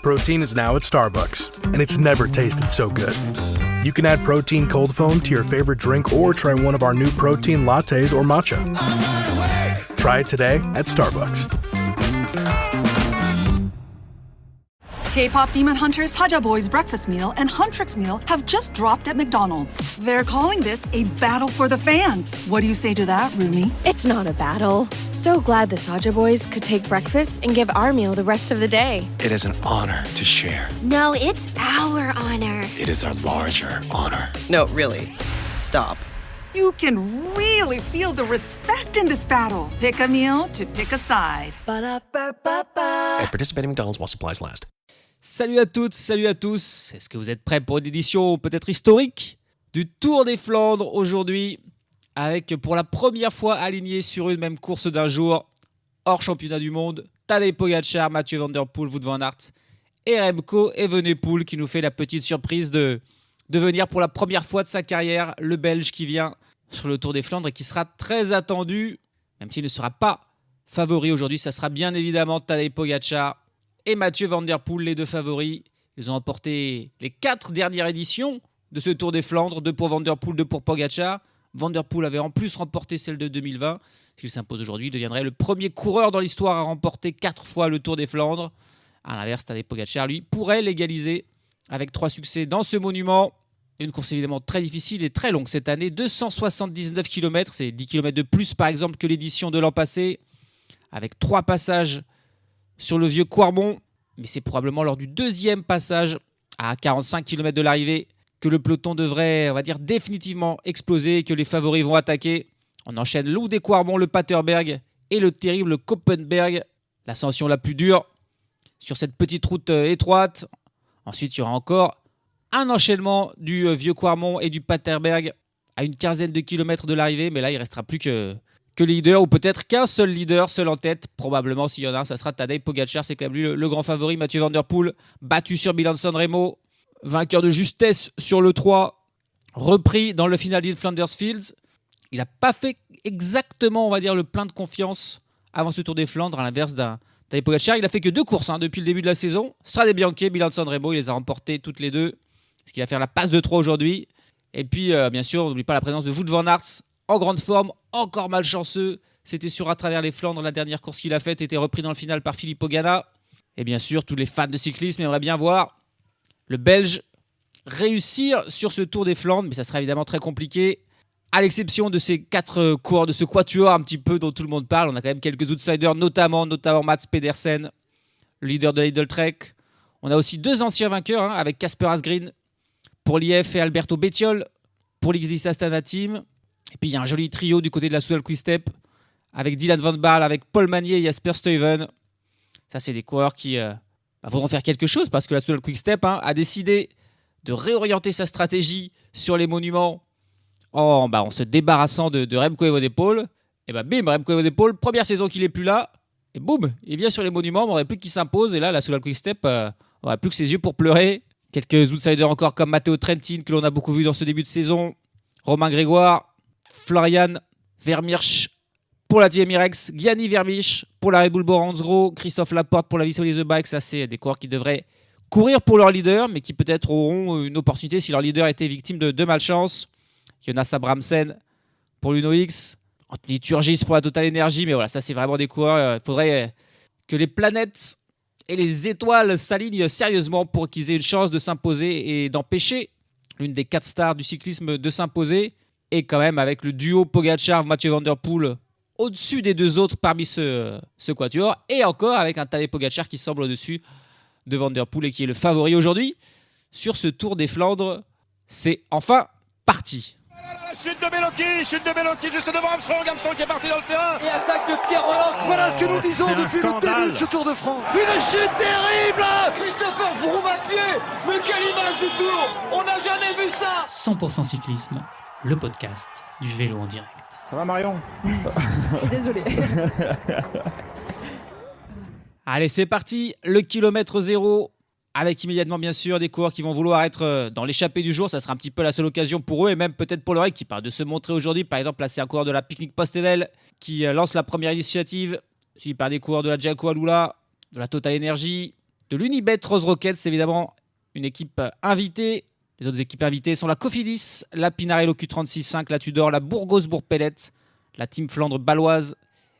Protein is now at Starbucks, and it's never tasted so good. You can add Protein Cold Foam to your favorite drink or try one of our new Protein lattes or matcha. Try it today at Starbucks. K-pop Demon Hunters, Haja Boys Breakfast Meal and Huntrix Meal have just dropped at McDonald's. They're calling this a battle for the fans. What do you say to that, Rumi? It's not a battle. So glad the Saja Boys could take breakfast and give our meal the rest of the day. It is an honor to share. No, it's our honor. It is our larger honor. No, really. Stop. You can really feel the respect in this battle. Pick a meal to pick a side. Ba-da-ba-ba-ba. At participating McDonald's while supplies last. Salut à toutes, salut à tous. Est-ce que vous êtes prêts pour une édition peut-être historique du Tour des Flandres aujourd'hui, avec pour la première fois aligné sur une même course d'un jour, hors championnat du monde, Tadej Pogačar, Mathieu Van Der Poel, Wout van Aert et Remco Evenepoel qui nous fait la petite surprise de venir pour la première fois de sa carrière, le Belge qui vient sur le Tour des Flandres et qui sera très attendu, même s'il ne sera pas favori aujourd'hui. Ça sera bien évidemment Tadej Pogačar et Mathieu Van Der Poel, les deux favoris. Ils ont remporté les 4 dernières éditions de ce Tour des Flandres, 2 pour Van Der Poel, 2 pour Pogačar. Van Der Poel avait en plus remporté celle de 2020. S'il s'impose aujourd'hui, il deviendrait le premier coureur dans l'histoire à remporter 4 fois le Tour des Flandres. À l'inverse, Tadej Pogačar, lui, pourrait l'égaliser avec 3 succès dans ce monument. Une course évidemment très difficile et très longue cette année. 279 km, c'est 10 km de plus par exemple que l'édition de l'an passé, avec 3 passages sur le vieux Quarmont, mais c'est probablement lors du deuxième passage à 45 km de l'arrivée que le peloton devrait, on va dire, définitivement exploser et que les favoris vont attaquer. On enchaîne l'Oud des Quarmont, le Paterberg et le terrible Koppenberg, l'ascension la plus dure sur cette petite route étroite. Ensuite, il y aura encore un enchaînement du vieux Quarmont et du Paterberg à une quinzaine de kilomètres de l'arrivée, mais là, il ne restera plus que leader, ou peut-être qu'un seul leader, seul en tête. Probablement, s'il y en a un, ça sera Tadej Pogačar. C'est quand même lui le grand favori. Mathieu Van Der Poel, battu sur Milan-San Remo, vainqueur de justesse sur le 3, repris dans le final de Flanders Fields. Il n'a pas fait exactement, on va dire, le plein de confiance avant ce Tour des Flandres, à l'inverse d'un Tadej Pogačar. Il a fait que 2 courses depuis le début de la saison. Strade Bianche, Milan-San Remo, il les a remportées toutes les deux. Ce qui va faire la passe de 3 aujourd'hui. Et puis, bien sûr, on n'oublie pas la présence de Wout van Aert, en grande forme, encore malchanceux. C'était sur à travers les Flandres, la dernière course qu'il a faite, était repris dans le final par Filippo Ganna. Et bien sûr, tous les fans de cyclisme aimeraient bien voir le Belge réussir sur ce Tour des Flandres, mais ça sera évidemment très compliqué. À l'exception de ces 4 coureurs, de ce quatuor un petit peu dont tout le monde parle, on a quand même quelques outsiders, notamment Mats Pedersen, le leader de Lidl Trek. On a aussi 2 anciens vainqueurs, avec Casper Asgreen pour l'IF et Alberto Bettiol pour l'X Astana Team. Et puis il y a un joli trio du côté de la Soudal Quick-Step avec Dylan Van Baarle, avec Paul Magnier et Jasper Stuyven. Ça, c'est des coureurs qui voudront faire quelque chose parce que la Soudal Quick-Step a décidé de réorienter sa stratégie sur les monuments en se débarrassant de Remco Evenepoel. Et bim, Remco Evenepoel, première saison qu'il n'est plus là, et boum, il vient sur les monuments, on n'aurait plus qu'il s'impose. Et là, la Soudal Quick-Step n'aurait plus que ses yeux pour pleurer. Quelques outsiders encore comme Matteo Trentin que l'on a beaucoup vu dans ce début de saison, Romain Grégoire, Florian Vermeersch pour la Team Emirates, Gianni Vermeersch pour la Red Bull Boransgro, Christophe Laporte pour la Vissel The Bike. Ça, c'est des coureurs qui devraient courir pour leur leader, mais qui peut-être auront une opportunité si leur leader était victime de malchance. Jonas Abramsen pour l'UNO-X, Anthony Turgis pour la Total Energy. Mais voilà, ça, c'est vraiment des coureurs. Il faudrait que les planètes et les étoiles s'alignent sérieusement pour qu'ils aient une chance de s'imposer et d'empêcher l'une des 4 stars du cyclisme de s'imposer. Et quand même avec le duo Pogačar-Mathieu Van Der Poel au-dessus des 2 autres parmi ce quatuor. Et encore avec un Tadej Pogačar qui semble au-dessus de Van Der Poel et qui est le favori aujourd'hui sur ce Tour des Flandres. C'est enfin parti. Chute de Bellocchi juste devant Armstrong qui est parti dans le terrain. Et attaque de Pierre Rolland. Voilà ce que nous disons depuis le début de ce Tour de France. Une chute terrible. Christopher Froome à pied. Mais quelle image du Tour. On n'a jamais vu ça. 100% cyclisme, le podcast du vélo en direct. Ça va Marion? Désolé. Allez, c'est parti, le kilomètre 0. Avec immédiatement, bien sûr, des coureurs qui vont vouloir être dans l'échappée du jour. Ça sera un petit peu la seule occasion pour eux et même peut-être pour leur équipe qui parle de se montrer aujourd'hui. Par exemple, là, c'est un coureur de la Picnic Pastenel qui lance la première initiative, suivi par des coureurs de la Giacomo Alula, de la Total Energy, de l'Unibet Rose Rockets. C'est évidemment une équipe invitée. Les autres équipes invitées sont la Cofidis, la Pinarello Q36.5, la Tudor, la Burgos Bourg-Pellet, la Team Flandre Baloise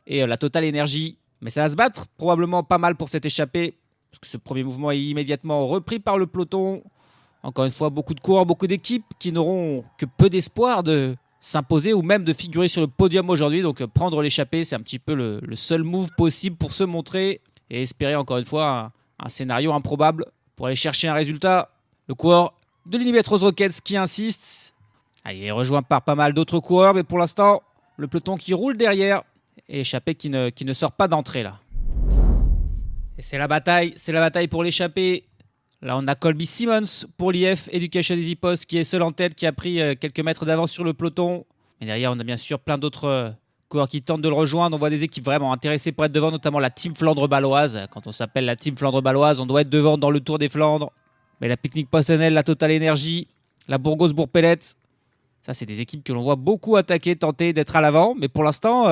et la Total Energy. Mais ça va se battre probablement pas mal pour cette échappée, parce que ce premier mouvement est immédiatement repris par le peloton. Encore une fois, beaucoup de coureurs, beaucoup d'équipes qui n'auront que peu d'espoir de s'imposer ou même de figurer sur le podium aujourd'hui. Donc prendre l'échappée, c'est un petit peu le seul move possible pour se montrer et espérer encore une fois un scénario improbable pour aller chercher un résultat. Le coureur de l'Unibet Rose Rockets qui insiste. Il est rejoint par pas mal d'autres coureurs, mais pour l'instant, le peloton qui roule derrière et l'échappée qui ne sort pas d'entrée là. Et c'est la bataille pour l'échappée. Là, on a Colby Simmons pour l'IF Education Easy Post qui est seul en tête, qui a pris quelques mètres d'avance sur le peloton. Et derrière, on a bien sûr plein d'autres coureurs qui tentent de le rejoindre. On voit des équipes vraiment intéressées pour être devant, notamment la Team Flandre Baloise. Quand on s'appelle la Team Flandre Baloise, on doit être devant dans le Tour des Flandres. Mais la Picnic Postennel, la Total Energy, la Burgos Bourg-Pellet, ça, c'est des équipes que l'on voit beaucoup attaquer, tenter d'être à l'avant. Mais pour l'instant,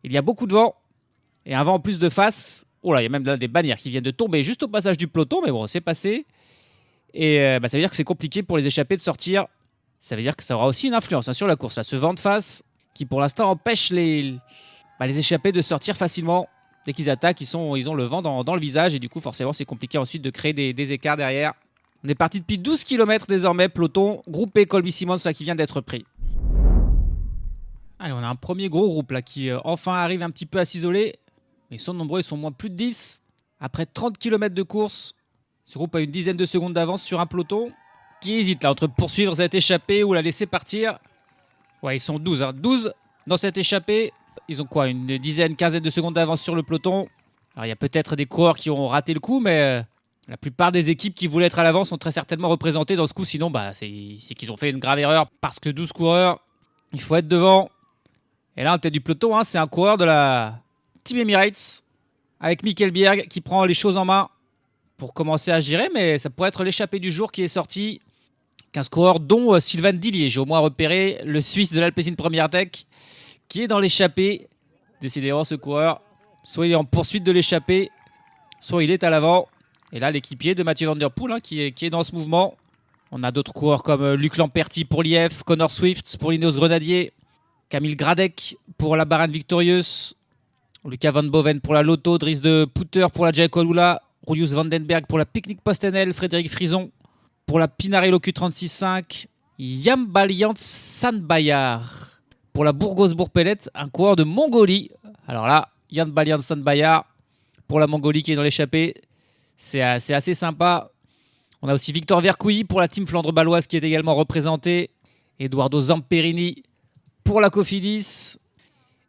il y a beaucoup de vent. Et un vent en plus de face. Oh là, il y a même des bannières qui viennent de tomber juste au passage du peloton. Mais bon, c'est passé. Et ça veut dire que c'est compliqué pour les échappés de sortir. Ça veut dire que ça aura aussi une influence sur la course. Là, ce vent de face qui, pour l'instant, empêche les échappés de sortir facilement. Dès qu'ils attaquent, ils ont le vent dans le visage. Et du coup, forcément, c'est compliqué ensuite de créer des écarts derrière. On est parti depuis 12 km désormais. Peloton groupé, Colby Simmons là, qui vient d'être pris. Allez, on a un premier gros groupe là, qui enfin arrive un petit peu à s'isoler. Mais ils sont nombreux, ils sont moins plus de 10. Après 30 km de course, ce groupe a une dizaine de secondes d'avance sur un peloton qui hésite là entre poursuivre cette échappée ou la laisser partir. Ouais, ils sont 12. 12 dans cette échappée. Ils ont quoi, une dizaine, quinzaine de secondes d'avance sur le peloton. Alors il y a peut-être des coureurs qui ont raté le coup, mais la plupart des équipes qui voulaient être à l'avant sont très certainement représentées dans ce coup. Sinon, c'est qu'ils ont fait une grave erreur parce que 12 coureurs, il faut être devant. Et là, en tête du peloton, c'est un coureur de la Team Emirates avec Mikkel Bjerg qui prend les choses en main pour commencer à gérer. Mais ça pourrait être l'échappée du jour qui est sortie. 15 coureurs, dont Sylvain Dillier. J'ai au moins repéré le Suisse de l'Alpecin Première Tech qui est dans l'échappée. Décidément, ce coureur, soit il est en poursuite de l'échappée, soit il est à l'avant. Et là, l'équipier de Mathieu Van Der Poel qui est dans ce mouvement. On a d'autres coureurs comme Luc Lamperti pour l'IF, Connor Swift pour l'Ineos Grenadier, Camille Gradec pour la Bahrain Victorious, Lucas Van Boven pour la Lotto, Dries de Pouter pour la Jayco Lula, Julius Vandenberg pour la Picnic Postennel, Frédéric Frison pour la Pinarello Q36.5, Yambaliant Sanbayar pour la Burgos Bourg-Pellet, un coureur de Mongolie. Alors là, Yambaliant Sanbayar pour la Mongolie qui est dans l'échappée. C'est assez sympa. On a aussi Victor Vercouilly pour la Team Flandre Baloise qui est également représenté. Eduardo Zamperini pour la Cofidis.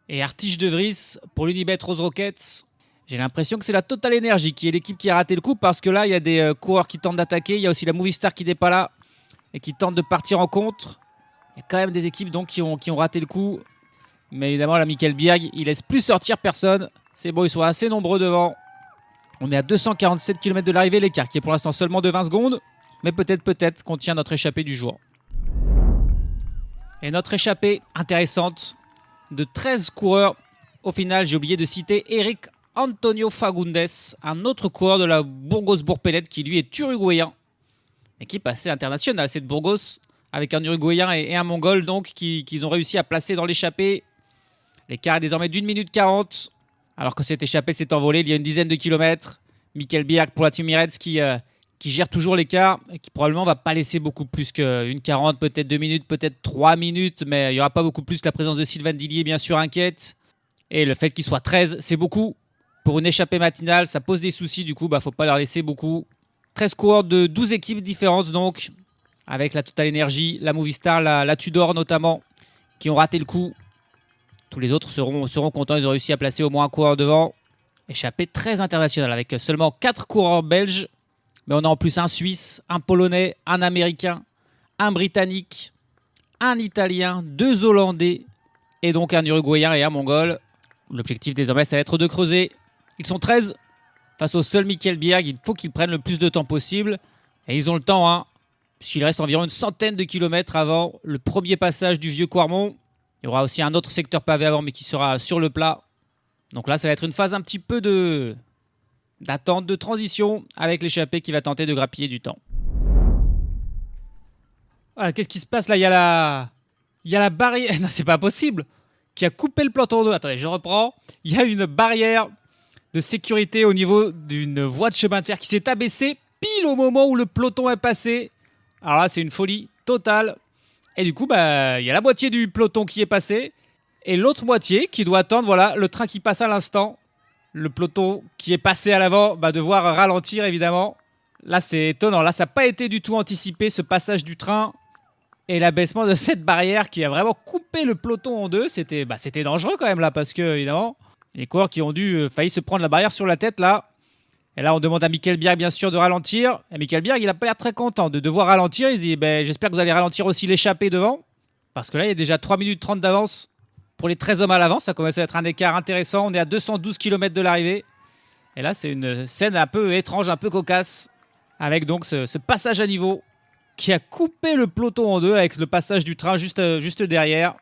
Et Artige de Vries pour l'Unibet Rose Rockets. J'ai l'impression que c'est la Total Energy qui est l'équipe qui a raté le coup parce que là, il y a des coureurs qui tentent d'attaquer. Il y a aussi la Movistar qui n'est pas là et qui tente de partir en contre. Il y a quand même des équipes donc, qui ont raté le coup. Mais évidemment, la Mikkel Bjerg, il laisse plus sortir personne. C'est bon, ils sont assez nombreux devant. On est à 247 km de l'arrivée, l'écart qui est pour l'instant seulement de 20 secondes. Mais peut-être qu'on tient notre échappée du jour. Et notre échappée intéressante de 13 coureurs. Au final, j'ai oublié de citer Eric Antonio Fagundes, un autre coureur de la Burgos Bourg-Pellet qui lui est uruguayen. Équipe assez internationale, cette Burgos, avec un uruguayen et un mongol donc qu'ils ont réussi à placer dans l'échappée. L'écart est désormais d'1 minute 40. Alors que cette échappée s'est envolée il y a une dizaine de kilomètres. Mikkel Bjerg pour la Team Emirates qui gère toujours l'écart et qui probablement va pas laisser beaucoup plus qu'une 40, peut-être 2 minutes, peut-être 3 minutes, mais il n'y aura pas beaucoup plus. La présence de Sylvain Dillier, bien sûr, inquiète. Et le fait qu'il soit 13, c'est beaucoup. Pour une échappée matinale, ça pose des soucis, du coup, faut pas leur laisser beaucoup. 13 coureurs de 12 équipes différentes, donc, avec la Total Energy, la Movistar, la Tudor notamment, qui ont raté le coup. Tous les autres seront contents, ils ont réussi à placer au moins un coureur devant. Échappée très internationale avec seulement 4 coureurs belges. Mais on a en plus un Suisse, un Polonais, un Américain, un Britannique, un Italien, 2 Hollandais et donc un Uruguayen et un Mongol. L'objectif désormais, ça va être de creuser. Ils sont 13 face au seul Mikkel Bjerg. Il faut qu'ils prennent le plus de temps possible. Et ils ont le temps, puisqu'il reste environ une centaine de kilomètres avant le premier passage du vieux Quarmont. Il y aura aussi un autre secteur pavé avant, mais qui sera sur le plat. Donc là, ça va être une phase un petit peu de d'attente, de transition avec l'échappée qui va tenter de grappiller du temps. Voilà, qu'est-ce qui se passe là? Il y a la barrière, non c'est pas possible, qui a coupé le peloton en deux. Attendez, je reprends. Il y a une barrière de sécurité au niveau d'une voie de chemin de fer qui s'est abaissée pile au moment où le peloton est passé. Alors là, c'est une folie totale. Et du coup, il y a la moitié du peloton qui est passé et l'autre moitié qui doit attendre voilà, le train qui passe à l'instant. Le peloton qui est passé à l'avant va devoir ralentir, évidemment. Là, c'est étonnant. Là, ça n'a pas été du tout anticipé, ce passage du train et l'abaissement de cette barrière qui a vraiment coupé le peloton en deux. C'était dangereux quand même, là, parce que, évidemment, les coureurs qui ont failli se prendre la barrière sur la tête, là. Et là, on demande à Michael Bjerg, bien sûr, de ralentir. Et Michael Bjerg, il n'a pas l'air très content de devoir ralentir. Il se dit, j'espère que vous allez ralentir aussi l'échappée devant. Parce que là, il y a déjà 3 minutes 30 d'avance pour les 13 hommes à l'avant. Ça commence à être un écart intéressant. On est à 212 km de l'arrivée. Et là, c'est une scène un peu étrange, un peu cocasse. Avec donc ce passage à niveau qui a coupé le peloton en deux avec le passage du train juste derrière.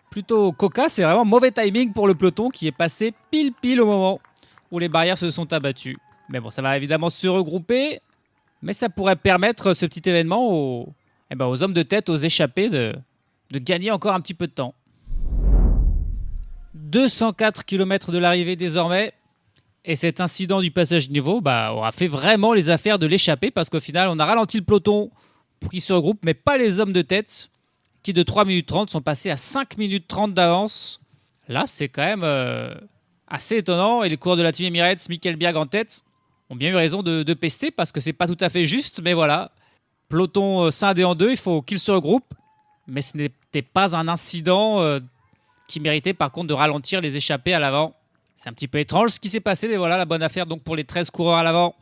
Plutôt cocasse, c'est vraiment mauvais timing pour le peloton qui est passé pile au moment où les barrières se sont abattues. Mais bon, ça va évidemment se regrouper, mais ça pourrait permettre ce petit événement aux hommes de tête, aux échappés de gagner encore un petit peu de temps. 204 km de l'arrivée désormais, et cet incident du passage niveau aura fait vraiment les affaires de l'échappée parce qu'au final, on a ralenti le peloton pour qu'il se regroupe, mais pas les hommes de tête qui de 3 minutes 30 sont passés à 5 minutes 30 d'avance. Là, c'est quand même assez étonnant, et les coureurs de la Team Emirates, Michael Bjerg en tête, ont bien eu raison de pester parce que c'est pas tout à fait juste, mais voilà. Peloton scindé en deux, il faut qu'il se regroupe, mais ce n'était pas un incident qui méritait par contre de ralentir les échappés à l'avant. C'est un petit peu étrange ce qui s'est passé, mais voilà la bonne affaire donc pour les 13 coureurs à l'avant.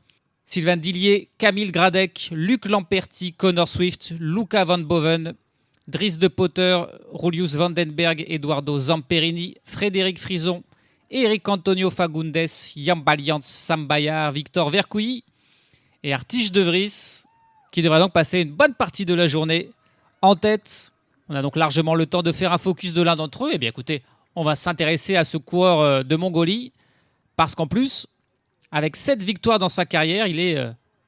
Sylvain Dillier, Camille Gradec, Luc Lamperti, Connor Swift, Luca Van Boven, Dries de Potter, Julius Vandenberg, Eduardo Zamperini, Frédéric Frison, Eric Antonio Fagundes, Yambalians Sam Bayard, Victor Vercouilly et Artiche de Vries, qui devra donc passer une bonne partie de la journée en tête. On a donc largement le temps de faire un focus de l'un d'entre eux. Eh bien écoutez, on va s'intéresser à ce coureur de Mongolie, parce qu'en plus, avec 7 victoires dans sa carrière, il est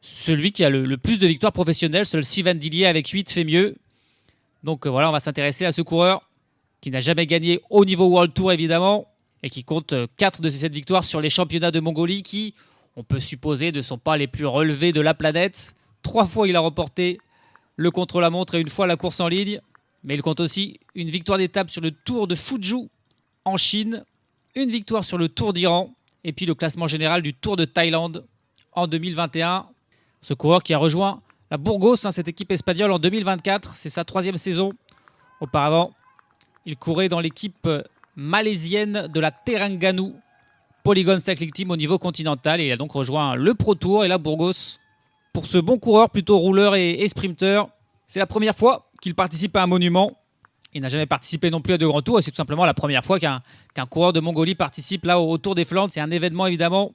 celui qui a le plus de victoires professionnelles. Seul Sylvain Dillier avec 8 fait mieux. Donc voilà, on va s'intéresser à ce coureur qui n'a jamais gagné au niveau World Tour évidemment, et qui compte 4 de ces 7 victoires sur les championnats de Mongolie qui, on peut supposer, ne sont pas les plus relevés de la planète. 3 fois il a remporté le contre-la-montre et 1 fois la course en ligne. Mais il compte aussi une victoire d'étape sur le Tour de Fujiu en Chine, une victoire sur le Tour d'Iran et puis le classement général du Tour de Thaïlande en 2021. Ce coureur qui a rejoint la Burgos, cette équipe espagnole, en 2024. C'est sa 3e saison. Auparavant, il courait dans l'équipe malaisienne de la Terengganu Polygon Cycling Team au niveau continental. Et il a donc rejoint le Pro Tour et la Burgos. Pour ce bon coureur, plutôt rouleur et sprinter, c'est la première fois qu'il participe à un monument. Il n'a jamais participé non plus à de grands tours et c'est tout simplement la première fois qu'un coureur de Mongolie participe là au Tour des Flandres. C'est un événement évidemment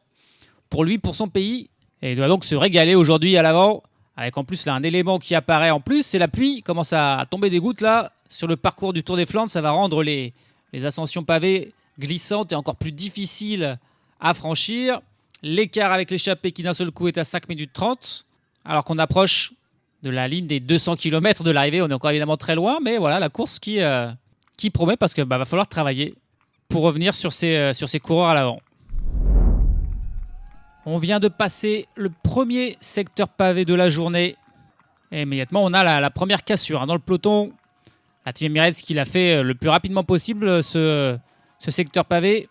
pour lui, pour son pays. Et il doit donc se régaler aujourd'hui à l'avant. Avec en plus là un élément qui apparaît en plus, c'est la pluie. Il commence à tomber des gouttes là sur le parcours du Tour des Flandres. Ça va rendre les ascensions pavées glissantes et encore plus difficiles à franchir. L'écart avec l'échappée qui d'un seul coup est à 5 minutes 30. Alors qu'on approche de la ligne des 200 km de l'arrivée. On est encore évidemment très loin, mais voilà la course qui promet parce que va falloir travailler pour revenir sur ces coureurs à l'avant. On vient de passer le premier secteur pavé de la journée. Et immédiatement, on a la première cassure dans le peloton. La Team Emirates qui l'a fait le plus rapidement possible, ce secteur pavé,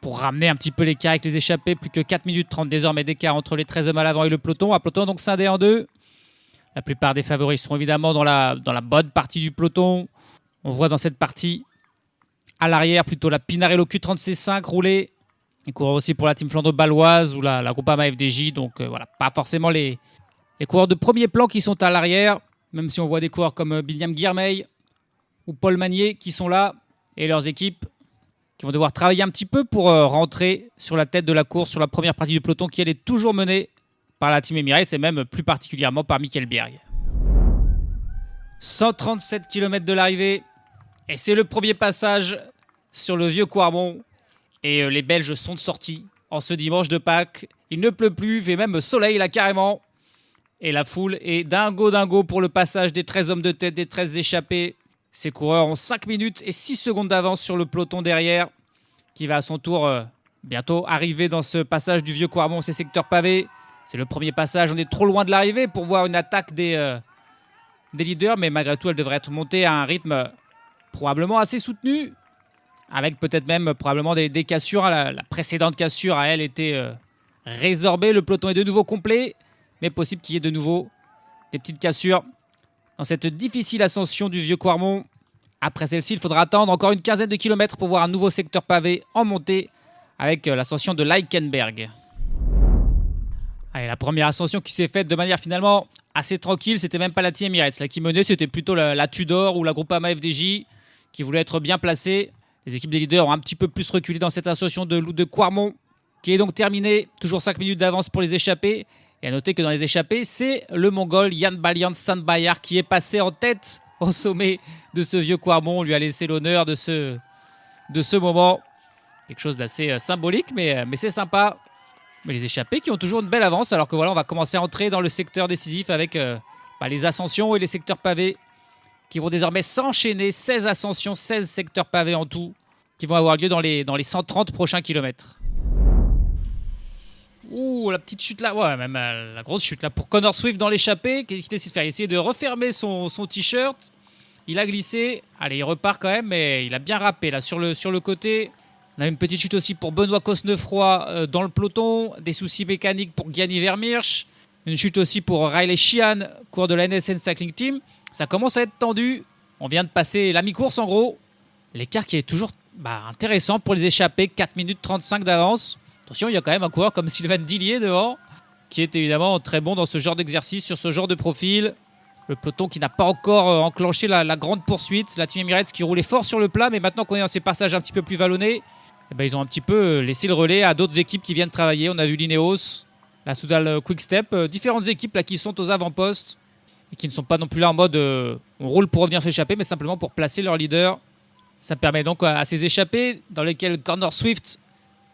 pour ramener un petit peu l'écart avec les échappées. Plus que 4 minutes 30 désormais d'écart entre les 13 hommes à l'avant et le peloton. Un peloton donc scindé en deux. La plupart des favoris sont évidemment dans la bonne partie du peloton. On voit dans cette partie à l'arrière plutôt la Pinarello Q30C5 roulée. Il court aussi pour la Team Flandre Baloise ou la Groupama FDJ. Donc voilà, pas forcément les coureurs de premier plan qui sont à l'arrière. Même si on voit des coureurs comme Binyam Girmay ou Paul Magnier qui sont là. Et leurs équipes qui vont devoir travailler un petit peu pour rentrer sur la tête de la course, sur la première partie du peloton qui elle est toujours menée par la Team Emirates et même plus particulièrement par Michael Bjerg. 137 km de l'arrivée et c'est le premier passage sur le vieux Quarmont et les Belges sont de sortie en ce dimanche de Pâques. Il ne pleut plus, il fait même soleil là carrément. Et la foule est dingo pour le passage des 13 hommes de tête, des 13 échappés. Ces coureurs ont 5 minutes et 6 secondes d'avance sur le peloton derrière, qui va à son tour bientôt arriver dans ce passage du Vieux-Quarmont, ces secteurs pavés. C'est le premier passage, on est trop loin de l'arrivée pour voir une attaque des leaders, mais malgré tout, elle devrait être montée à un rythme probablement assez soutenu, avec peut-être même probablement des cassures. La précédente cassure à elle était résorbée, le peloton est de nouveau complet, mais possible qu'il y ait de nouveau des petites cassures dans cette difficile ascension du Vieux-Quarmont. Après celle-ci, il faudra attendre encore une quinzaine de kilomètres pour voir un nouveau secteur pavé en montée avec l'ascension de Leikenberg. Allez, la première ascension qui s'est faite de manière finalement assez tranquille, c'était même pas la Team Emirates là qui menait, c'était plutôt la Tudor ou la Groupama FDJ qui voulait être bien placée. Les équipes des leaders ont un petit peu plus reculé dans cette ascension de Quarmont qui est donc terminée. Toujours 5 minutes d'avance pour les échappés. Et à noter que dans les échappés, c'est le Mongol Jan Balian Sandbayar qui est passé en tête au sommet de ce Vieux-Quarmont. On lui a laissé l'honneur de ce moment. Quelque chose d'assez symbolique, mais c'est sympa. Mais les échappés qui ont toujours une belle avance, alors que voilà, on va commencer à entrer dans le secteur décisif avec les ascensions et les secteurs pavés qui vont désormais s'enchaîner. 16 ascensions, 16 secteurs pavés en tout, qui vont avoir lieu dans les 130 prochains kilomètres. Ouh, la petite chute là, ouais, même la grosse chute là pour Connor Swift dans l'échappée. Qu'est-ce qu'il décide de faire? Il essaie de refermer son t-shirt. Il a glissé. Allez, il repart quand même, mais il a bien râpé là sur le côté. On a une petite chute aussi pour Benoît Cosnefroy dans le peloton. Des soucis mécaniques pour Gianni Vermeersch. Une chute aussi pour Riley Sheehan, coureur de la NSN Cycling Team. Ça commence à être tendu. On vient de passer la mi-course en gros. L'écart qui est toujours intéressant pour les échappés. 4 minutes 35 d'avance. Attention, il y a quand même un coureur comme Sylvain Dillier devant, qui est évidemment très bon dans ce genre d'exercice, sur ce genre de profil. Le peloton qui n'a pas encore enclenché la grande poursuite. La Team Emirates qui roulait fort sur le plat, mais maintenant qu'on est dans ces passages un petit peu plus vallonnés, ils ont un petit peu laissé le relais à d'autres équipes qui viennent travailler. On a vu l'Ineos, la Soudal Quick-Step, différentes équipes là, qui sont aux avant-postes et qui ne sont pas non plus là en mode on roule pour revenir s'échapper, mais simplement pour placer leur leader. Ça permet donc à ces échappés, dans lesquels Connor Swift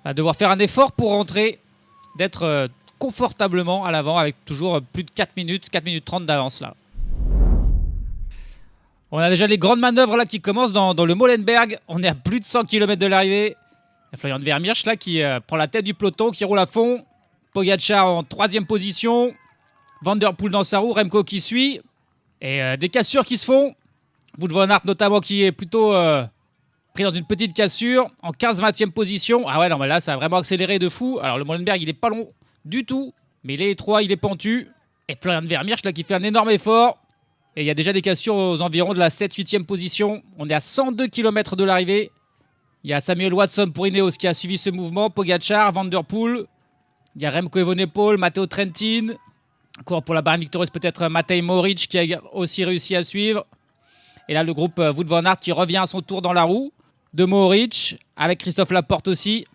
va devoir faire un effort pour rentrer, d'être confortablement à l'avant avec toujours plus de 4 minutes 30 d'avance là. On a déjà les grandes manœuvres là qui commencent dans le Molenberg. On est à plus de 100 km de l'arrivée. Il y a Florian Vermeersch là qui prend la tête du peloton, qui roule à fond. Pogacar en 3e position. Van der Poel dans sa roue, Remco qui suit. Et des cassures qui se font. Wout van Aert notamment qui est plutôt pris dans une petite cassure en 15-20e position. Ah ouais, non, mais là, ça a vraiment accéléré de fou. Alors, le Molenberg, il est pas long du tout, mais il est étroit, il est pentu. Et Florian Vermeersch, là, qui fait un énorme effort. Et il y a déjà des cassures aux environs de la 7-8e position. On est à 102 km de l'arrivée. Il y a Samuel Watson pour Ineos qui a suivi ce mouvement. Pogacar, Van der Poel. Il y a Remco Evenepoel, Matteo Trentin. Encore pour la barre victorieuse, peut-être Matej Mohoric qui a aussi réussi à suivre. Et là, le groupe Wout van Aert qui revient à son tour dans la roue de Mohoric, avec Christophe Laporte aussi.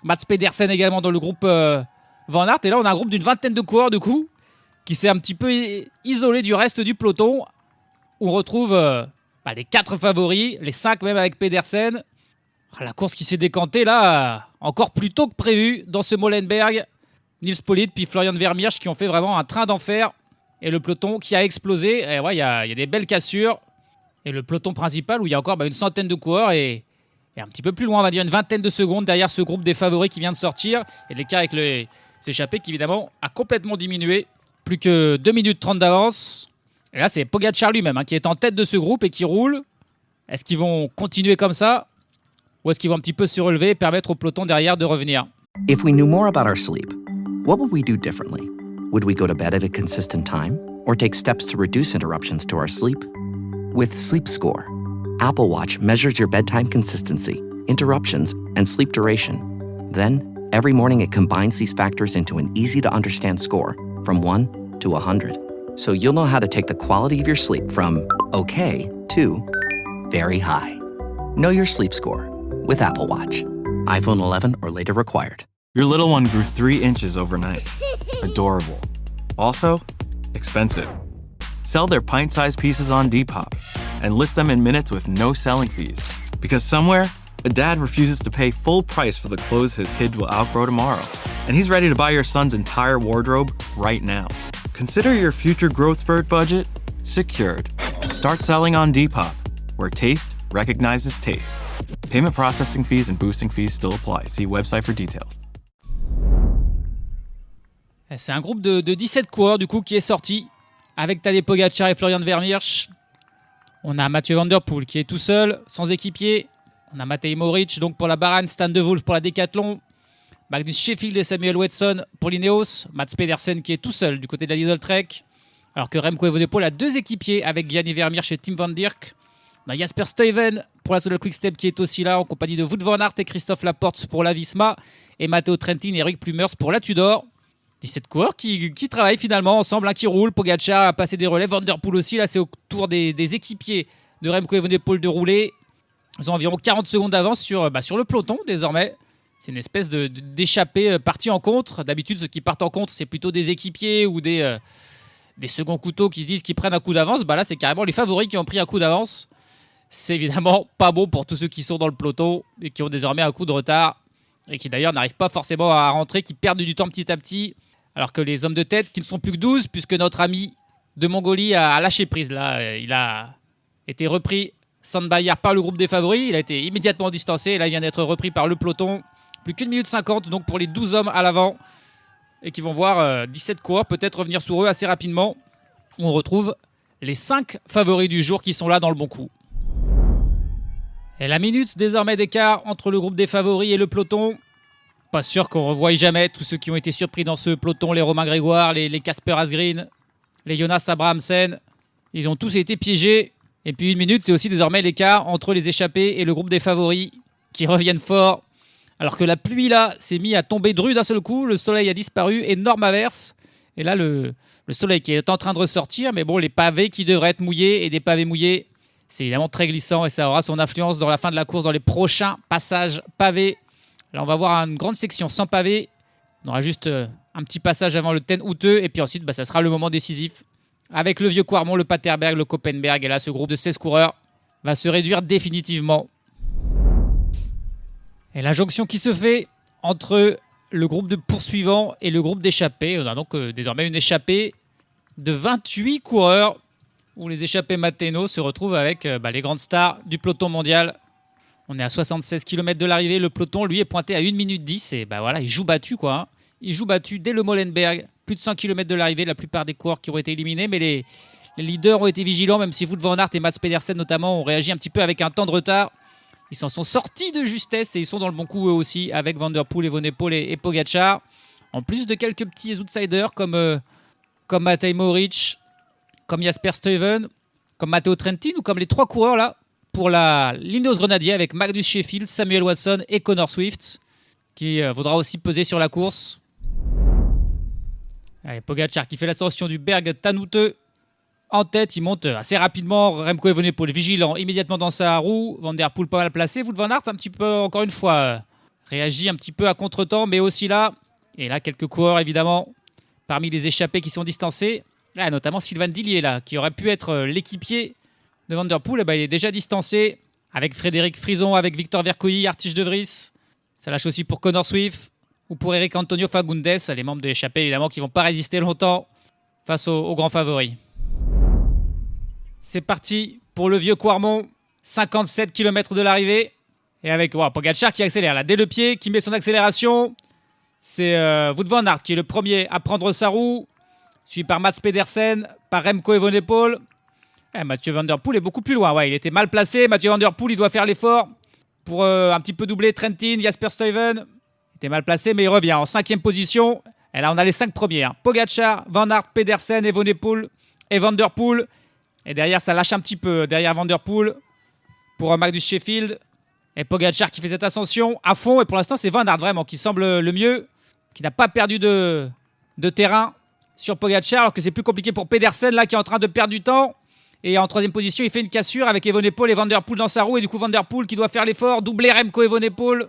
Mats Pedersen également dans le groupe Van Aert. Et là, on a un groupe d'une vingtaine de coureurs, du coup, qui s'est un petit peu isolé du reste du peloton. Où on retrouve les 4 favoris, les 5 même avec Pedersen. La course qui s'est décantée, là, encore plus tôt que prévu dans ce Molenberg. Nils Politt puis Florian Vermeersch qui ont fait vraiment un train d'enfer. Et le peloton qui a explosé. Et ouais, il y a des belles cassures. Et le peloton principal où il y a encore une centaine de coureurs et un petit peu plus loin, on va dire une vingtaine de secondes derrière ce groupe des favoris qui vient de sortir. Et l'écart avec les échappés qui évidemment a complètement diminué. Plus que 2 minutes 30 d'avance. Et là, c'est Pogacar lui-même qui est en tête de ce groupe et qui roule. Est-ce qu'ils vont continuer comme ça? Ou est-ce qu'ils vont un petit peu se relever et permettre au peloton derrière de revenir? If we knew more about our sleep, what would we do differently? Would we go to bed at a consistent time or take steps to reduce interruptions to our sleep? With Sleep Score, Apple Watch measures your bedtime consistency, interruptions, and sleep duration. Then, every morning it combines these factors into an easy-to-understand score from 1 to 100. So you'll know how to take the quality of your sleep from okay to very high. Know your sleep score with Apple Watch. iPhone 11 or later required. Your little one grew 3 inches overnight. Adorable. Also, expensive. Sell their pint-sized pieces on Depop and list them in minutes with no selling fees. Because somewhere, A dad refuses to pay full price for the clothes his kids will outgrow tomorrow, and he's ready to buy your son's entire wardrobe right now. Consider your future growth spurt budget secured. Start selling on Depop, where taste recognizes taste. Payment processing fees and boosting fees still apply. See website for details. C'est un groupe de 17 coureurs du coup qui est sorti avec Tadej Pogačar et Florian Vermeersch. On a Mathieu Van Der Poel qui est tout seul, sans équipier. On a Matej Mohoric donc pour la Bahrain, Stan de Wolf pour la Decathlon, Magnus Sheffield et Samuel Watson pour l'Ineos, Mats Pedersen qui est tout seul du côté de la Lidl Trek, alors que Remco Evenepoel a 2 équipiers avec Gianni Vermeersch et Tim Van Dijk. On a Jasper Stuyven pour la Soudal Quick-Step qui est aussi là en compagnie de Wout van Aert et Christophe Laporte pour la Visma et Matteo Trentin et Eric Plumers pour la Tudor. 17 coureurs qui travaillent finalement ensemble, qui roulent. Pogačar a passé des relais, Van Der Poel aussi. Là, c'est au tour des équipiers de Remco Evenepoel de rouler. Ils ont environ 40 secondes d'avance sur le peloton désormais. C'est une espèce d'échappée partie en contre. D'habitude, ceux qui partent en contre, c'est plutôt des équipiers ou des seconds couteaux qui se disent qu'ils prennent un coup d'avance. Là, c'est carrément les favoris qui ont pris un coup d'avance. C'est évidemment pas bon pour tous ceux qui sont dans le peloton et qui ont désormais un coup de retard et qui d'ailleurs n'arrivent pas forcément à rentrer, qui perdent du temps petit à petit. Alors que les hommes de tête, qui ne sont plus que 12, puisque notre ami de Mongolie a lâché prise. Là, il a été repris Sand Bayar par le groupe des favoris. Il a été immédiatement distancé. Et là, il vient d'être repris par le peloton. Plus qu'1 minute 50 donc pour les 12 hommes à l'avant. Et qui vont voir 17 coureurs peut-être revenir sur eux assez rapidement. On retrouve les 5 favoris du jour qui sont là dans le bon coup. Et la minute désormais d'écart entre le groupe des favoris et le peloton. Pas sûr qu'on revoie jamais tous ceux qui ont été surpris dans ce peloton, les Romain Grégoire, les Casper Asgreen, les Jonas Abrahamsen. Ils ont tous été piégés. Et puis 1 minute, c'est aussi désormais l'écart entre les échappés et le groupe des favoris qui reviennent fort. Alors que la pluie là s'est mise à tomber dru d'un seul coup, le soleil a disparu, énorme averse. Et là, le soleil qui est en train de ressortir, mais bon, les pavés qui devraient être mouillés et des pavés mouillés, c'est évidemment très glissant et ça aura son influence dans la fin de la course, dans les prochains passages pavés. Là, on va voir une grande section sans pavé. On aura juste un petit passage avant le Ten Houteux. Et puis ensuite, ça sera le moment décisif. Avec le Vieux Quarmont, le Paterberg, le Koppenberg. Et là, ce groupe de 16 coureurs va se réduire définitivement. Et la jonction qui se fait entre le groupe de poursuivants et le groupe d'échappés. On a donc désormais une échappée de 28 coureurs. Où les échappés Mateno se retrouvent avec les grandes stars du peloton mondial. On est à 76 km de l'arrivée. Le peloton, lui, est pointé à 1 minute 10. Et il joue battu, quoi. Il joue battu dès le Molenberg. Plus de 100 km de l'arrivée. La plupart des coureurs qui ont été éliminés. Mais les leaders ont été vigilants, même si Wout van Aert et Mats Pedersen, notamment, ont réagi un petit peu avec un temps de retard. Ils s'en sont sortis de justesse et ils sont dans le bon coup, eux aussi, avec Van Der Poel, Evenepoel et Pogačar. En plus de quelques petits outsiders comme Matej Mohoric, comme Jasper Stuyven, comme Matteo Trentin ou comme les 3 coureurs là. Pour l'Ineos Grenadier avec Magnus Sheffield, Samuel Watson et Connor Swift qui vaudra aussi peser sur la course. Allez, Pogačar qui fait l'ascension du Berg Tanute en tête, il monte assez rapidement. Remco Evenepoel vigilant immédiatement dans sa roue. Van Der Poel pas mal placé. Wout van Aert un petit peu, encore une fois, réagit un petit peu à contre-temps, mais aussi là. Et là, quelques coureurs évidemment parmi les échappés qui sont distancés. Là, notamment Sylvain Dillier là, qui aurait pu être l'équipier de Van Der Poel, il est déjà distancé avec Frédéric Frison, avec Victor Vercouilly, Artiche de Vries. Ça lâche aussi pour Connor Swift ou pour Eric Antonio Fagundes, les membres de l'échappée évidemment qui ne vont pas résister longtemps face aux grands favoris. C'est parti pour le Vieux Quarmont, 57 km de l'arrivée. Et avec Pogačar qui accélère là, dès le pied, qui met son accélération. C'est Wout van Aert qui est le premier à prendre sa roue, suivi par Mats Pedersen, par Remco Evenepoel. Mathieu Van Der Poel est beaucoup plus loin. Il était mal placé. Mathieu Van Der Poel, il doit faire l'effort pour un petit peu doubler Trentin, Jasper Stuyven. Il était mal placé, mais il revient en 5e position. Et là, on a les 5 premiers. Pogačar, Van Aert, Pedersen, Evenepoel et Van Der Poel. Et derrière, ça lâche un petit peu. Derrière Van Der Poel pour Magnus Sheffield. Et Pogačar qui fait cette ascension à fond. Et pour l'instant, c'est Van Aert vraiment qui semble le mieux. Qui n'a pas perdu de terrain sur Pogačar. Alors que c'est plus compliqué pour Pedersen là qui est en train de perdre du temps. Et en 3e position, il fait une cassure avec Evenepoel et Van Der Poel dans sa roue. Et du coup, Van Der Poel qui doit faire l'effort, doubler Remco Evenepoel,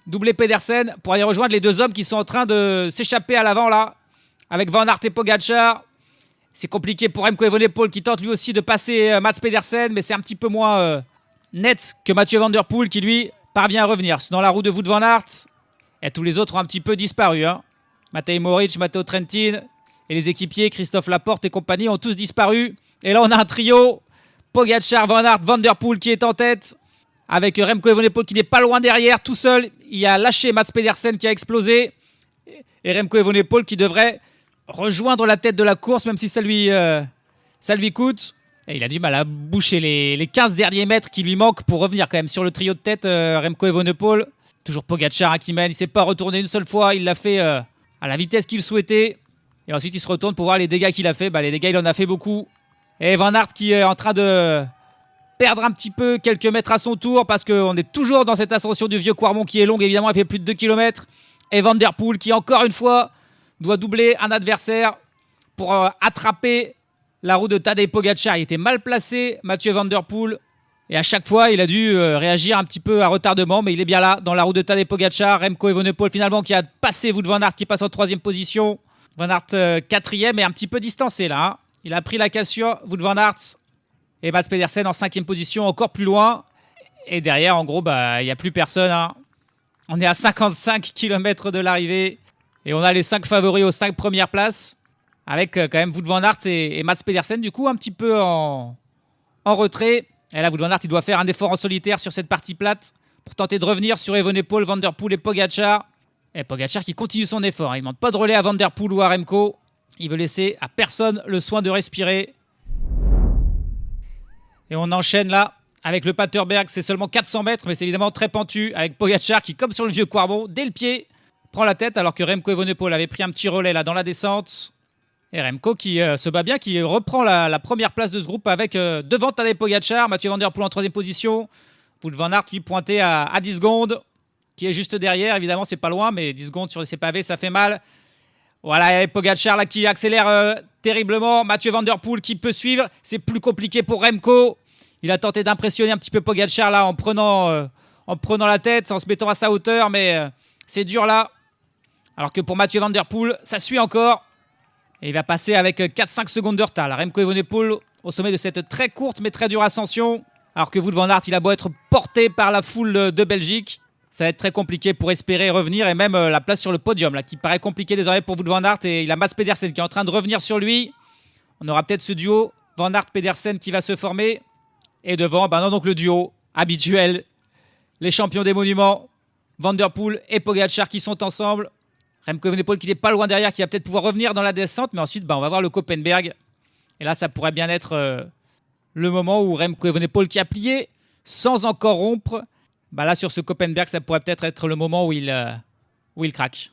doubler Pedersen pour aller rejoindre les 2 hommes qui sont en train de s'échapper à l'avant là. Avec Van Aert et Pogačar. C'est compliqué pour Remco Evenepoel qui tente lui aussi de passer Mats Pedersen. Mais c'est un petit peu moins net que Mathieu Van Der Poel qui lui parvient à revenir dans la roue de Wout van Aert. Et tous les autres ont un petit peu disparu. Matej Moric, Matteo Trentin et les équipiers Christophe Laporte et compagnie ont tous disparu. Et là, on a un trio. Pogačar, Van Aert, Van der Poel qui est en tête. Avec Remco Evenepoel qui n'est pas loin derrière, tout seul. Il a lâché Mats Pedersen qui a explosé. Et Remco Evenepoel qui devrait rejoindre la tête de la course, même si ça lui coûte. Et il a du mal à boucher les 15 derniers mètres qui lui manquent pour revenir quand même sur le trio de tête. Remco Evenepoel, toujours Pogačar qui mène. Il ne s'est pas retourné une seule fois. Il l'a fait à la vitesse qu'il souhaitait. Et ensuite, il se retourne pour voir les dégâts qu'il a fait. Les dégâts, il en a fait beaucoup. Et Van Aert qui est en train de perdre un petit peu quelques mètres à son tour parce qu'on est toujours dans cette ascension du vieux Quarmont qui est longue. Évidemment, elle fait plus de 2 km. Et Van der Poel qui, encore une fois, doit doubler un adversaire pour attraper la roue de Tadej Pogačar. Il était mal placé, Mathieu Van der Poel. Et à chaque fois, il a dû réagir un petit peu à retardement. Mais il est bien là, dans la roue de Tadej Pogačar. Remco Evenepoel, finalement, qui a passé Wout van Aert, qui passe en 3e position. Van Aert 4e et un petit peu distancé, là. Il a pris la cassure, Wout van Aert. Et Mats Pedersen en 5e position, encore plus loin. Et derrière, en gros, il n'y a plus personne. On est à 55 km de l'arrivée. Et on a les 5 favoris aux 5 premières places. Avec quand même Wout van Aert et Mats Pedersen, du coup, un petit peu en retrait. Et là, Wout van Aert, il doit faire un effort en solitaire sur cette partie plate pour tenter de revenir sur Evenepoel, Van der Poel et Pogačar. Et Pogačar qui continue son effort. Il ne demande pas de relais à Van der Poel ou à Remco. Il veut laisser à personne le soin de respirer. Et on enchaîne là avec le Paterberg. C'est seulement 400 mètres, mais c'est évidemment très pentu. Avec Pogačar qui, comme sur le vieux Quarmont, dès le pied, prend la tête. Alors que Remco Evenepoel avait pris un petit relais là dans la descente. Et Remco qui se bat bien, qui reprend la première place de ce groupe avec devant Tadej Pogačar. Mathieu Van der Poel en 3e position. Wout van Aert lui pointé à 10 secondes. Qui est juste derrière. Évidemment, c'est pas loin, mais 10 secondes sur ces pavés, ça fait mal. Voilà, et Pogačar là qui accélère terriblement. Mathieu Van der Poel qui peut suivre. C'est plus compliqué pour Remco. Il a tenté d'impressionner un petit peu Pogačar là en prenant la tête, en se mettant à sa hauteur, mais c'est dur là. Alors que pour Mathieu Van der Poel, ça suit encore. Et il va passer avec 4-5 secondes de retard. Là, Remco Evenepoel au sommet de cette très courte mais très dure ascension. Alors que Wout van Aert, il a beau être porté par la foule de Belgique. Ça va être très compliqué pour espérer revenir et même la place sur le podium là, qui paraît compliqué désormais pour Wout van Aert. Et il a Mats Pedersen qui est en train de revenir sur lui. On aura peut-être ce duo Van Aert-Pedersen qui va se former. Et devant, donc le duo habituel. Les champions des monuments, Van der Poel et Pogačar qui sont ensemble. Remco Evenepoel qui n'est pas loin derrière, qui va peut-être pouvoir revenir dans la descente. Mais ensuite, on va voir le Koppenberg. Et là, ça pourrait bien être le moment où Remco Evenepoel qui a plié sans encore rompre. Là, sur ce Koppenberg, ça pourrait peut-être être le moment où il craque.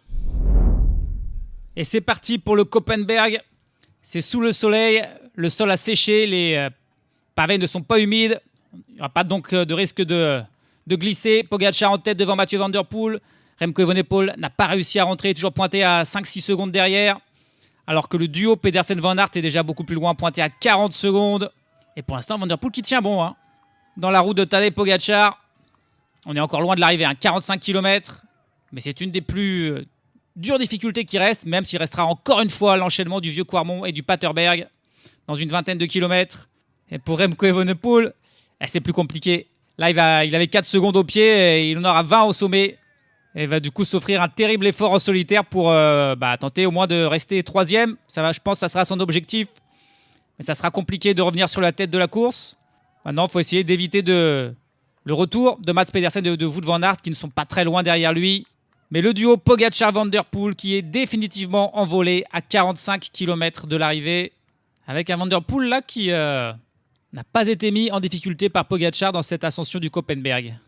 Et c'est parti pour le Koppenberg. C'est sous le soleil. Le sol a séché. Les pavés ne sont pas humides. Il n'y aura pas donc de risque de glisser. Pogačar en tête devant Mathieu Van der Poel. Remco Evenepoel n'a pas réussi à rentrer. Toujours pointé à 5-6 secondes derrière. Alors que le duo Pedersen-Van Aert est déjà beaucoup plus loin. Pointé à 40 secondes. Et pour l'instant, Van der Poel qui tient bon. Dans la roue de Tadej Pogačar. On est encore loin de l'arrivée, 45 km. Mais c'est une des plus dures difficultés qui restent, même s'il restera encore une fois l'enchaînement du vieux Quarmont et du Paterberg dans une vingtaine de kilomètres. Et pour Remco Evenepoel, c'est plus compliqué. Là, il avait 4 secondes au pied et il en aura 20 au sommet. Et il va du coup s'offrir un terrible effort en solitaire pour tenter au moins de rester 3e. Je pense que ça sera son objectif. Mais ça sera compliqué de revenir sur la tête de la course. Maintenant, il faut essayer d'éviter le retour de Mats Pedersen et de Wout van Aert qui ne sont pas très loin derrière lui. Mais le duo Pogačar-Van der Poel qui est définitivement envolé à 45 km de l'arrivée. Avec un Van der Poel là qui n'a pas été mis en difficulté par Pogačar dans cette ascension du Koppenberg.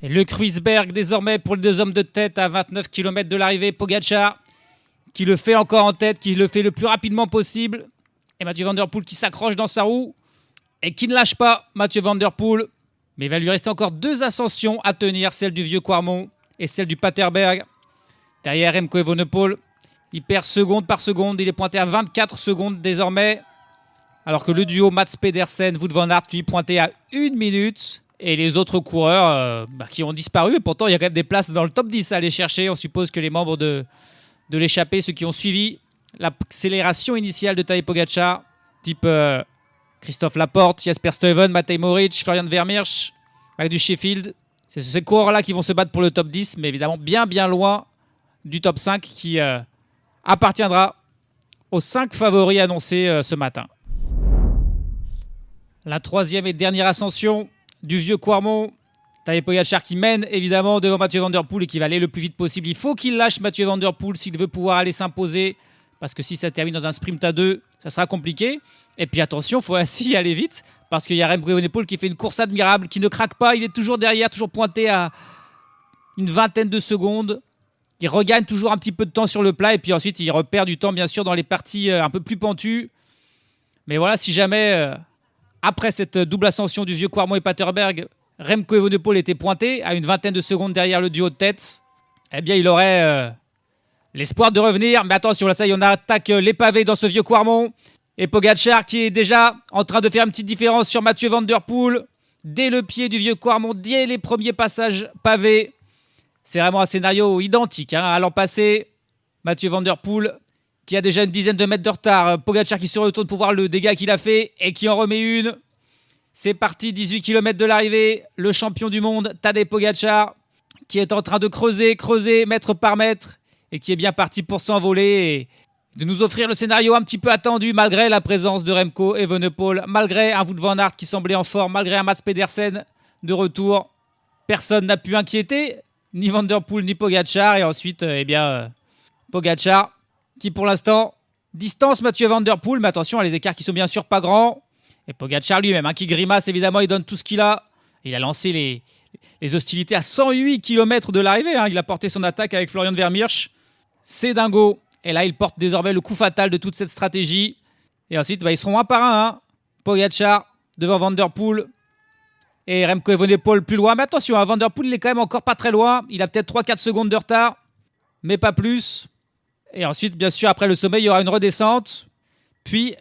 Et le Kruisberg désormais pour les deux hommes de tête à 29 km de l'arrivée. Pogačar qui le fait encore en tête, qui le fait le plus rapidement possible. Et Mathieu Van der Poel qui s'accroche dans sa roue. Et qui ne lâche pas Mathieu Van der Poel. Mais il va lui rester encore 2 ascensions à tenir, celle du vieux Quarmont et celle du Paterberg. Derrière Remco Evenepoel, il perd seconde par seconde. Il est pointé à 24 secondes désormais. Alors que le duo Mats Pedersen, Wout van Aert, lui pointé à 1 minute. Et les autres coureurs qui ont disparu. Et pourtant, il y a quand même des places dans le top 10 à aller chercher. On suppose que les membres de l'échappée, ceux qui ont suivi l'accélération initiale de Tadej Pogačar, type Christophe Laporte, Jasper Stuyven, Matej Moric, Florian Vermeersch, avec du Sheffield. C'est ces coureurs-là qui vont se battre pour le top 10, mais évidemment bien loin du top 5 qui appartiendra aux 5 favoris annoncés ce matin. La troisième et dernière ascension du vieux Quarmont. Tadej Pogačar qui mène évidemment devant Mathieu Van Der Poel et qui va aller le plus vite possible. Il faut qu'il lâche Mathieu Van Der Poel s'il veut pouvoir aller s'imposer, parce que si ça termine dans un sprint à 2, ça sera compliqué. Et puis attention, il faut aussi aller vite, parce qu'il y a Remco Evenepoel qui fait une course admirable, qui ne craque pas, il est toujours derrière, toujours pointé à une vingtaine de secondes. Il regagne toujours un petit peu de temps sur le plat, et puis ensuite il repère du temps bien sûr dans les parties un peu plus pentues. Mais voilà, si jamais, après cette double ascension du vieux Quarmont et Paterberg, Remco Evenepoel était pointé à une vingtaine de secondes derrière le duo de tête, eh bien il aurait l'espoir de revenir. Mais attention, là ça y est, on attaque les pavés dans ce vieux Quarmont. Et Pogačar qui est déjà en train de faire une petite différence sur Mathieu Van Der Poel. Dès le pied du vieux Quarmont, dès les premiers passages pavés. C'est vraiment un scénario identique à l'an passé. Mathieu Van Der Poel qui a déjà une dizaine de mètres de retard. Pogačar qui se retourne pour voir le dégât qu'il a fait et qui en remet une. C'est parti, 18 km de l'arrivée. Le champion du monde, Tadej Pogačar, qui est en train de creuser mètre par mètre et qui est bien parti pour s'envoler et de nous offrir le scénario un petit peu attendu malgré la présence de Remco Evenepoel, malgré un Wout van Aert qui semblait en forme, malgré un Mats Pedersen de retour. Personne n'a pu inquiéter, ni Van Der Poel ni Pogačar. Et ensuite, Pogačar qui pour l'instant distance Mathieu Van Der Poel, mais attention, les écarts qui sont bien sûr pas grands. Et Pogačar lui-même, qui grimace évidemment, il donne tout ce qu'il a. Il a lancé les hostilités à 108 km de l'arrivée. Il a porté son attaque avec Florian Vermeersch. C'est dingo. Et là, il porte désormais le coup fatal de toute cette stratégie. Et ensuite, ils seront un par un. Pogačar devant Van Der Poel. Et Remco Evenepoel plus loin. Mais attention, Van Der Poel, il est quand même encore pas très loin. Il a peut-être 3-4 secondes de retard. Mais pas plus. Et ensuite, bien sûr, après le sommet, il y aura une redescente. Puis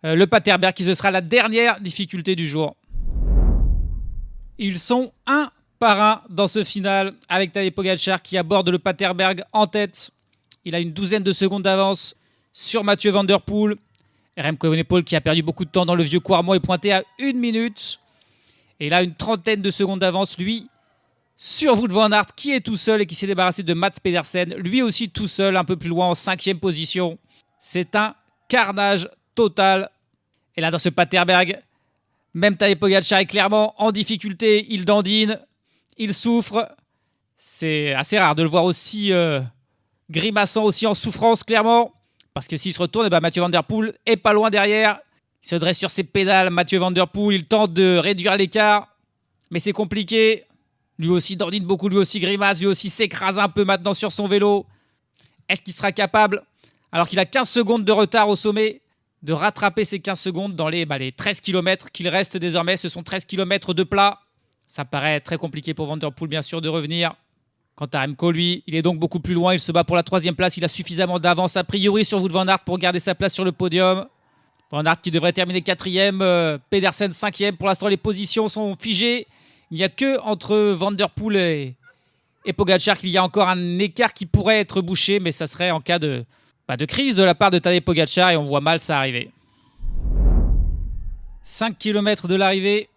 le Paterberg qui ce sera la dernière difficulté du jour. Ils sont un par un dans ce final avec Tadej Pogačar qui aborde le Paterberg en tête. Il a une douzaine de secondes d'avance sur Mathieu Van Der Poel. Et Remco Evenepoel qui a perdu beaucoup de temps dans le vieux Quarmont est pointé à 1 minute. Et là, une trentaine de secondes d'avance, lui, sur Wout van Aert qui est tout seul et qui s'est débarrassé de Mats Pedersen. Lui aussi tout seul, un peu plus loin en 5e position. C'est un carnage total. Et là, dans ce Paterberg, même Tadej Pogačar est clairement en difficulté. Il dandine, il souffre. C'est assez rare de le voir aussi grimaçant, aussi en souffrance, clairement. Parce que s'il se retourne, Mathieu Van Der Poel est pas loin derrière. Il se dresse sur ses pédales. Mathieu Van Der Poel, il tente de réduire l'écart. Mais c'est compliqué. Lui aussi dandine beaucoup, lui aussi grimace, lui aussi s'écrase un peu maintenant sur son vélo. Est-ce qu'il sera capable, alors qu'il a 15 secondes de retard au sommet, de rattraper ces 15 secondes dans les 13 km qu'il reste désormais. Ce sont 13 km de plat. Ça paraît très compliqué pour Van Der Poel, bien sûr, de revenir. Quant à Remco, lui, il est donc beaucoup plus loin. Il se bat pour la 3e place. Il a suffisamment d'avance, a priori, sur Wout van Aert pour garder sa place sur le podium. Van Aert qui devrait terminer 4e. Pedersen 5e. Pour l'instant, les positions sont figées. Il n'y a que entre Van Der Poel et Pogačar qu'il y a encore un écart qui pourrait être bouché, mais ça serait en cas de crise de la part de Tadej Pogačar et on voit mal ça arriver. 5 km de l'arrivée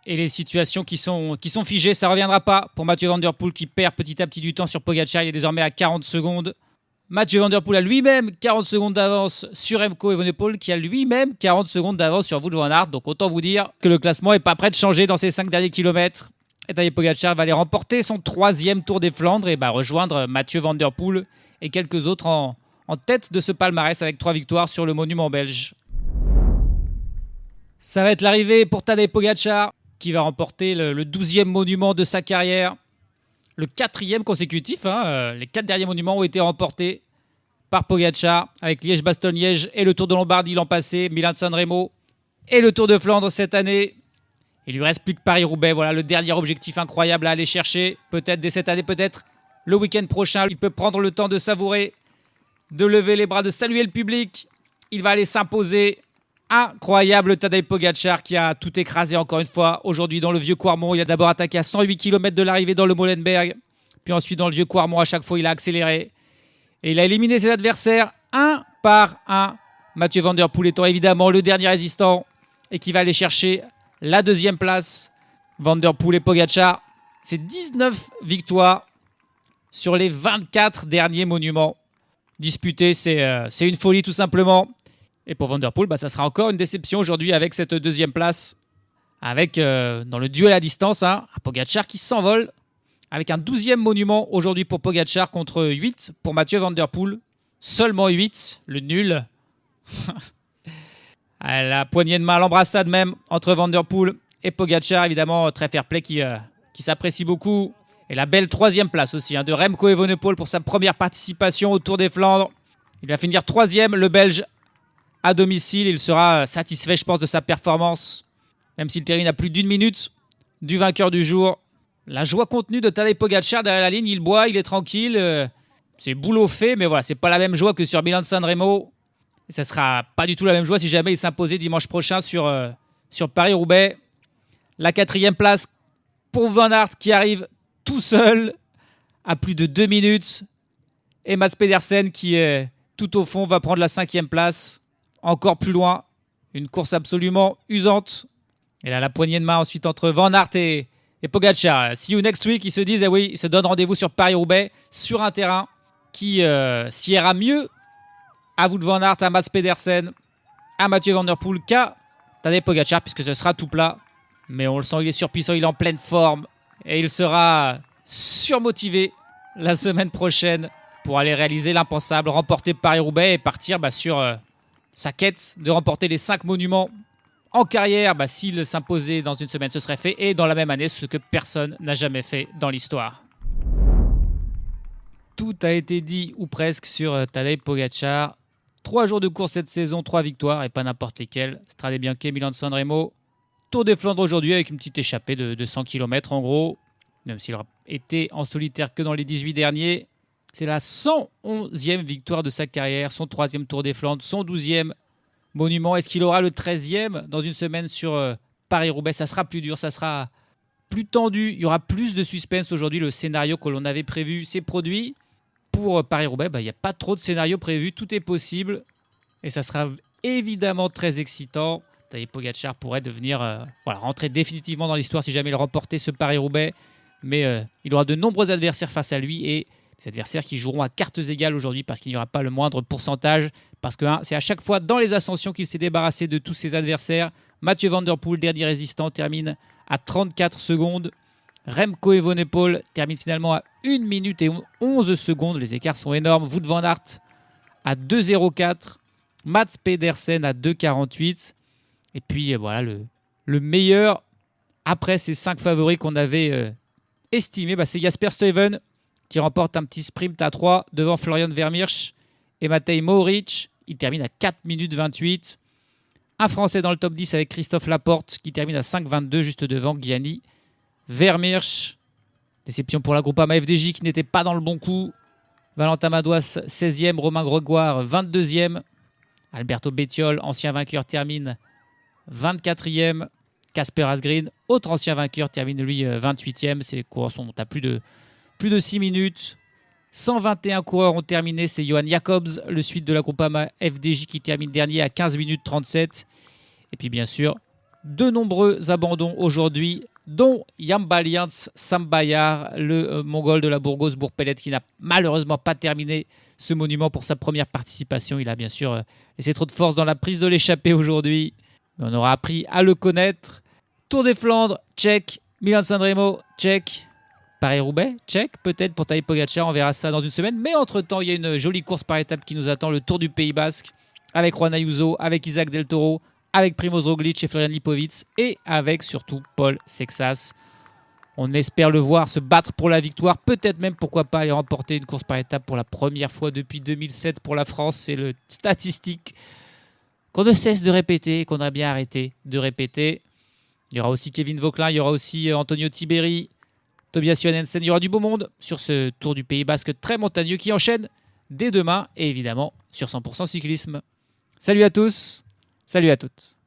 et les situations qui sont figées, ça ne reviendra pas pour Mathieu Van Der Poel qui perd petit à petit du temps sur Pogačar. Il est désormais à 40 secondes. Mathieu Van Der Poel a lui-même 40 secondes d'avance sur Remco Evenepoel qui a lui-même 40 secondes d'avance sur Wout van Aert. Donc autant vous dire que le classement n'est pas prêt de changer dans ces 5 derniers kilomètres. Et Tadej Pogačar va aller remporter son 3e Tour des Flandres et rejoindre Mathieu Van Der Poel et quelques autres en tête de ce palmarès avec 3 victoires sur le monument belge. Ça va être l'arrivée pour Tadej Pogačar qui va remporter le 12e monument de sa carrière. Le 4e consécutif. Les 4 derniers monuments ont été remportés par Pogačar avec Liège-Bastogne-Liège et le Tour de Lombardie l'an passé, Milan-San Remo et le Tour de Flandre cette année. Il lui reste plus que Paris-Roubaix. Voilà le dernier objectif incroyable à aller chercher. Peut-être dès cette année, peut-être le week-end prochain. Il peut prendre le temps de savourer, de lever les bras, de saluer le public. Il va aller s'imposer. Incroyable Tadej Pogačar qui a tout écrasé encore une fois aujourd'hui dans le vieux Quarmont. Il a d'abord attaqué à 108 km de l'arrivée dans le Molenberg. Puis ensuite dans le vieux Quarmont, à chaque fois il a accéléré. Et il a éliminé ses adversaires un par un. Mathieu Van Der Poel étant évidemment le dernier résistant et qui va aller chercher la 2e place Van der Poel et Pogačar. C'est 19 victoires sur les 24 derniers monuments disputés. C'est une folie tout simplement. Et pour Van der Poel, ça sera encore une déception aujourd'hui avec cette deuxième place. Avec, dans le duel à distance, un Pogačar qui s'envole. Avec un 12e monument aujourd'hui pour Pogačar contre 8 pour Mathieu Van der Poel. Seulement 8, le nul. La poignée de main, l'embrassade même entre Van der Poel et Pogačar, évidemment très fair-play qui s'apprécie beaucoup. Et la belle 3e place aussi de Remco Evenepoel pour sa première participation au Tour des Flandres. Il va finir 3e, le Belge, à domicile. Il sera satisfait, je pense, de sa performance, même s'il termine à plus d'1 minute du vainqueur du jour. La joie contenue de Tadej Pogačar derrière la ligne, il boit, il est tranquille. C'est boulot fait, mais voilà, c'est pas la même joie que sur Milan-San Remo. Et ça sera pas du tout la même joie si jamais il s'imposait dimanche prochain sur Paris-Roubaix. La 4e place pour Van Aert qui arrive tout seul à plus de 2 minutes. Et Mats Pedersen qui est tout au fond va prendre la 5e place. Encore plus loin. Une course absolument usante. Et là, la poignée de main ensuite entre Van Aert et Pogačar. See you next week. Ils se disent, ils se donnent rendez-vous sur Paris-Roubaix, sur un terrain qui s'y ira mieux à Wout van Aert, à Mats Pedersen, à Mathieu Van Der Poel qu'à Tadej Pogačar, puisque ce sera tout plat. Mais on le sent, il est surpuissant, il est en pleine forme. Et il sera surmotivé la semaine prochaine pour aller réaliser l'impensable, remporter Paris-Roubaix et partir sur sa quête de remporter les 5 monuments en carrière. S'il s'imposait dans une semaine, ce serait fait. Et dans la même année, ce que personne n'a jamais fait dans l'histoire. Tout a été dit, ou presque, sur Tadej Pogačar. 3 jours de course cette saison, 3 victoires, et pas n'importe lesquelles. Strade Bianche, Milan-San Remo. Tour des Flandres aujourd'hui avec une petite échappée de 100 km en gros. Même s'il aura été en solitaire que dans les 18 derniers. C'est la 111e victoire de sa carrière, son 3e Tour des Flandres, son 12e monument. Est-ce qu'il aura le 13e dans une semaine sur Paris-Roubaix? Ça sera plus dur, ça sera plus tendu. Il y aura plus de suspense aujourd'hui. Le scénario que l'on avait prévu s'est produit. Pour Paris-Roubaix, il n'y a pas trop de scénario prévu. Tout est possible. Et ça sera évidemment très excitant. Tadej Pogačar pourrait devenir rentrer définitivement dans l'histoire si jamais il remportait ce Paris-Roubaix. Mais il aura de nombreux adversaires face à lui et des adversaires qui joueront à cartes égales aujourd'hui parce qu'il n'y aura pas le moindre pourcentage. Parce que c'est à chaque fois dans les ascensions qu'il s'est débarrassé de tous ses adversaires. Mathieu Van Der Poel, dernier résistant, termine à 34 secondes. Remco Evenepoel termine finalement à 1 minute et 11 secondes. Les écarts sont énormes. Wout van Aert à 2,04. Mats Pedersen à 2,48. Et puis voilà, le meilleur après ces 5 favoris qu'on avait estimés, c'est Jasper Stuyven qui remporte un petit sprint à 3 devant Florian Vermeersch et Matej Mohoric. Il termine à 4 minutes 28. Un Français dans le top 10 avec Christophe Laporte qui termine à 5,22 juste devant Gianni Vermeersch. Déception pour la Groupama FDJ qui n'était pas dans le bon coup. Valentin Madouas 16e, Romain Grégoire 22e. Alberto Bettiol, ancien vainqueur, termine 24e. Kasper Asgreen, autre ancien vainqueur, termine lui 28e. Ces coureurs sont à plus de 6 minutes. 121 coureurs ont terminé. C'est Johan Jacobs, le suite de la Groupama FDJ qui termine dernier à 15 minutes 37. Et puis bien sûr, de nombreux abandons aujourd'hui, dont Jambalians Sambayar, le Mongol de la Bourgogne-Bourg-Pellet, qui n'a malheureusement pas terminé ce monument pour sa première participation. Il a bien sûr laissé trop de force dans la prise de l'échappée aujourd'hui. Mais on aura appris à le connaître. Tour des Flandres, check. Milan-San Remo, check. Paris-Roubaix, check. Peut-être pour Tadej Pogačar, on verra ça dans une semaine. Mais entre-temps, il y a une jolie course par étape qui nous attend. Le Tour du Pays Basque, avec Juan Ayuso, avec Isaac Del Toro, avec Primoz Roglic et Florian Lipovic, et avec surtout Paul Sexas. On espère le voir se battre pour la victoire. Peut-être même, pourquoi pas, aller remporter une course par étape pour la première fois depuis 2007 pour la France. C'est le statistique qu'on ne cesse de répéter, qu'on a bien arrêté de répéter. Il y aura aussi Kevin Vauquelin, il y aura aussi Antonio Tiberi, Tobias Johannesen. Il y aura du beau monde sur ce Tour du Pays Basque très montagneux qui enchaîne dès demain et évidemment sur 100% cyclisme. Salut à tous, salut à toutes.